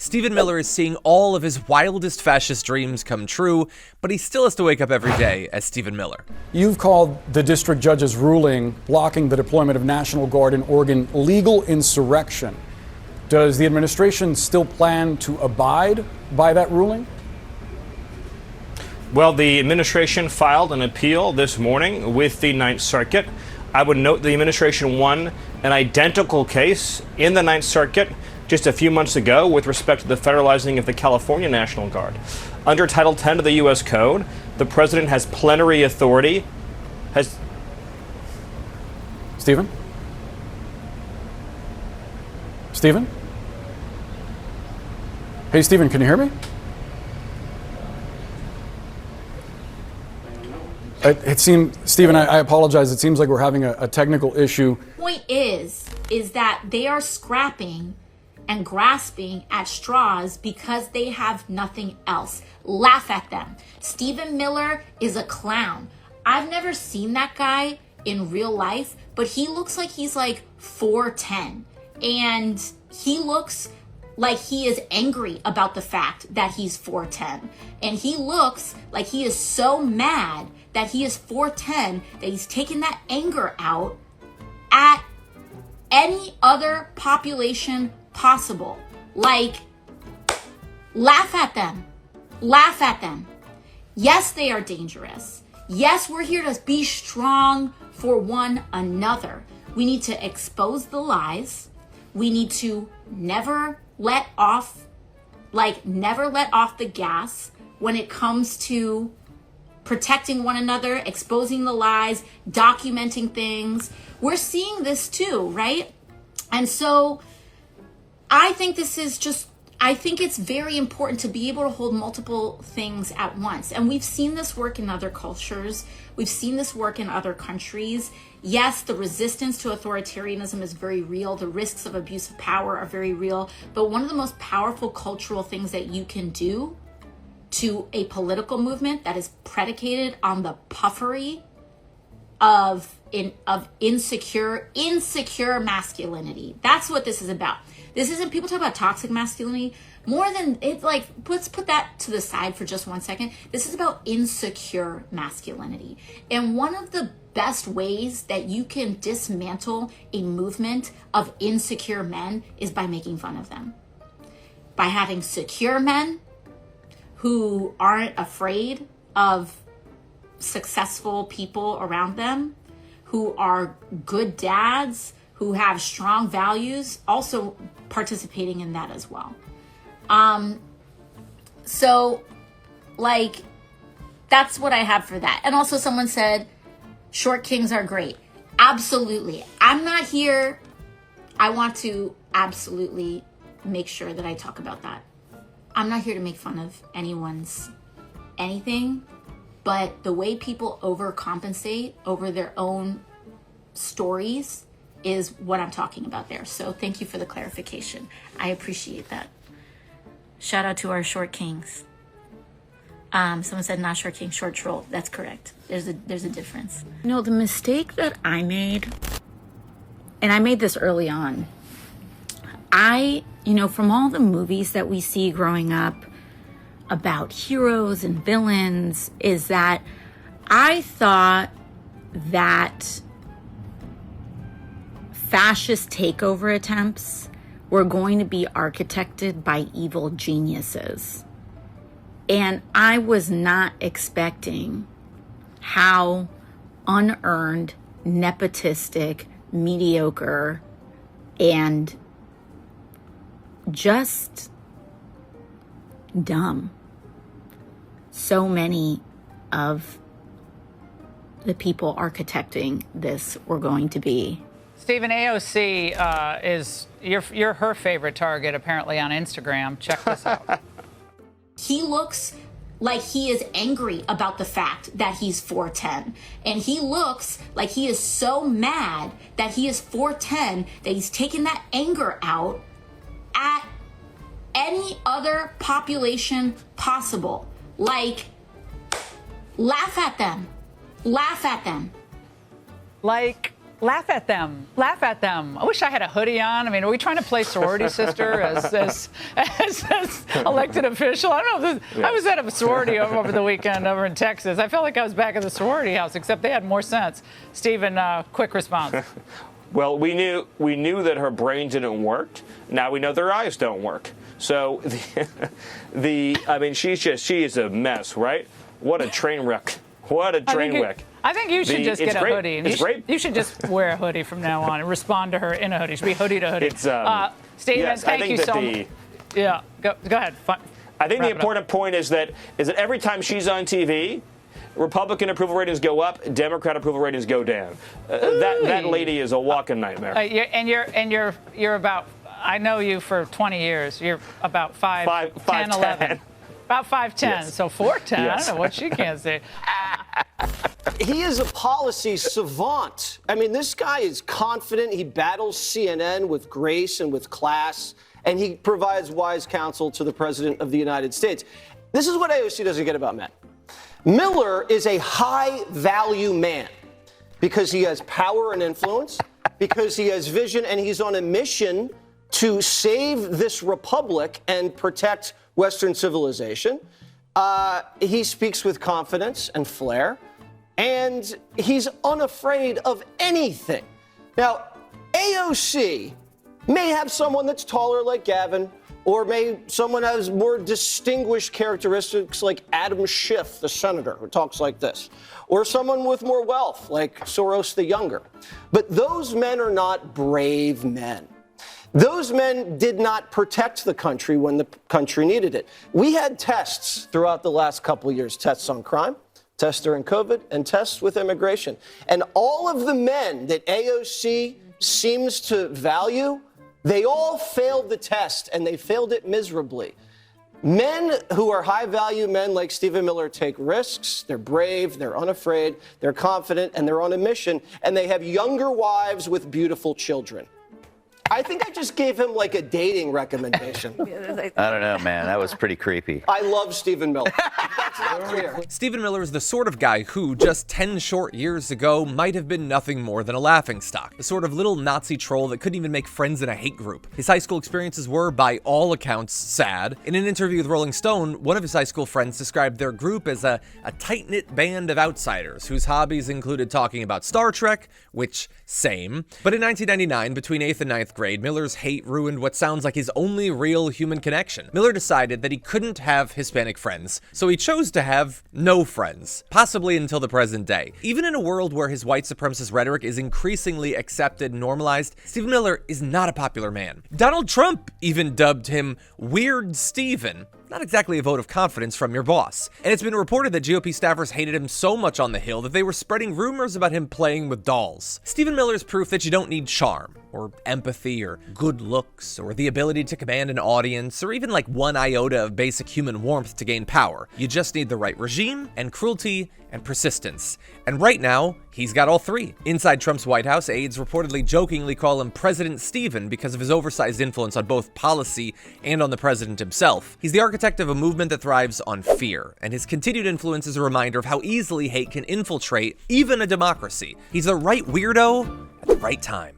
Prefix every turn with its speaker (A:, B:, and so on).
A: Stephen Miller is seeing all of his wildest fascist dreams come true, but he still has to wake up every day as Stephen Miller.
B: You've called the district judge's ruling blocking the deployment of National Guard in Oregon legal insurrection. Does the administration still plan to abide by that ruling?
C: Well, the administration filed an appeal this morning with the Ninth Circuit. I would note the administration won an identical case in the Ninth Circuit just a few months ago with respect to the federalizing of the California National Guard. Under Title 10 of the U.S. Code, the president has plenary authority.
B: Stephen? Stephen? Hey, Stephen, can you hear me? It seemed, Stephen, I apologize. It seems like we're having a technical issue.
D: Point is that they are scrapping and grasping at straws because they have nothing else. Laugh at them. Stephen Miller is a clown. I've never seen that guy in real life, but he looks like he's like 4'10", and he looks like he is angry about the fact that he's 4'10", and he looks like he is so mad that he is 4'10", that he's taking that anger out at any other population possible. Like, laugh at them. Laugh at them. Yes, they are dangerous. Yes, we're here to be strong for one another. We need to expose the lies. We need to never let off the gas when it comes to protecting one another, exposing the lies, documenting things. We're seeing this too, right? And so I think it's very important to be able to hold multiple things at once. And we've seen this work in other cultures. We've seen this work in other countries. Yes, the resistance to authoritarianism is very real. The risks of abuse of power are very real. But one of the most powerful cultural things that you can do to a political movement that is predicated on the puffery of insecure masculinity. That's what this is about. This isn't, people talk about toxic masculinity. More than, it's like, let's put that to the side for just 1 second. This is about insecure masculinity. And one of the best ways that you can dismantle a movement of insecure men is by making fun of them. By having secure men who aren't afraid of successful people around them, who are good dads, who have strong values, also participating in that as well. So, like, that's what I have for that. And also someone said, short kings are great. Absolutely. I'm not here. I want to absolutely make sure that I talk about that. I'm not here to make fun of anyone's anything, but the way people overcompensate over their own stories is what I'm talking about there. So thank you for the clarification. I appreciate that. Shout out to our short kings. Someone said not short king, short troll. That's correct. There's a difference. You know, the mistake that I made, and I made this early on, from all the movies that we see growing up about heroes and villains, is that I thought that fascist takeover attempts were going to be architected by evil geniuses. And I was not expecting how unearned, nepotistic, mediocre, and just dumb so many of the people architecting this were going to be.
E: Stephen, AOC is you're her favorite target apparently on Instagram. Check this out.
D: He looks like he is angry about the fact that he's 4'10", and he looks like he is so mad that he is 4'10", that he's taking that anger out at any other population possible. Like, laugh at them. Laugh at them.
E: Like, Laugh at them. Laugh at them. I wish I had a hoodie on. I mean, are we trying to play sorority sister as elected official? I don't know. I was at a sorority over the weekend over in Texas. I felt like I was back at the sorority house, except they had more sense. Stephen, quick response.
C: Well, we knew that her brain didn't work. Now we know their eyes don't work. So I mean, she is a mess, right? What a train wreck. What a train wreck.
E: I think you should just get a hoodie.
C: It's great.
E: You should just wear a hoodie from now on and respond to her in a hoodie. It should be hoodie to hoodie. Stephen,
C: yes,
E: thank you so much. Yeah, go ahead.
C: I think the important point is that every time she's on TV, Republican approval ratings go up, Democrat approval ratings go down. That lady is a walking nightmare.
E: You're about. I know you for 20 years. You're about 5'10", 11. About 5'10", yes. So 4'10". Yes. I don't know what she can't say.
F: He is a policy savant. I mean, this guy is confident. He battles CNN with grace and with class, and he provides wise counsel to the President of the United States. This is what AOC doesn't get about men. Miller is a high-value man because he has power and influence, because he has vision, and he's on a mission to save this republic and protect Western civilization. He speaks with confidence and flair, and he's unafraid of anything. Now, AOC may have someone that's taller like Gavin, or someone has more distinguished characteristics like Adam Schiff, the senator, who talks like this, or someone with more wealth like Soros the Younger. But those men are not brave men. Those men did not protect the country when the country needed it. We had tests throughout the last couple of years, tests on crime, tests during COVID, and tests with immigration. And all of the men that AOC seems to value, they all failed the test, and they failed it miserably. Men who are high-value men like Stephen Miller take risks. They're brave, they're unafraid, they're confident, and they're on a mission, and they have younger wives with beautiful children. I think I just gave him like a dating recommendation.
G: I don't know, man. That was pretty creepy.
F: I love Stephen Miller. That's not clear.
A: Stephen Miller is the sort of guy who, just 10 short years ago, might have been nothing more than a laughingstock. The sort of little Nazi troll that couldn't even make friends in a hate group. His high school experiences were, by all accounts, sad. In an interview with Rolling Stone, one of his high school friends described their group as a tight-knit band of outsiders whose hobbies included talking about Star Trek, which, same. But in 1999, between 8th and 9th grade, Miller's hate ruined what sounds like his only real human connection. Miller decided that he couldn't have Hispanic friends, so he chose to have no friends, possibly until the present day. Even in a world where his white supremacist rhetoric is increasingly accepted and normalized, Stephen Miller is not a popular man. Donald Trump even dubbed him Weird Stephen. Not exactly a vote of confidence from your boss. And it's been reported that GOP staffers hated him so much on the Hill that they were spreading rumors about him playing with dolls. Stephen Miller's proof that you don't need charm, or empathy, or good looks, or the ability to command an audience, or even like one iota of basic human warmth to gain power. You just need the right regime, and cruelty, and persistence. And right now, he's got all three. Inside Trump's White House, aides reportedly jokingly call him President Stephen because of his oversized influence on both policy and on the president himself. He's the architect of a movement that thrives on fear, and his continued influence is a reminder of how easily hate can infiltrate even a democracy. He's the right weirdo at the right time.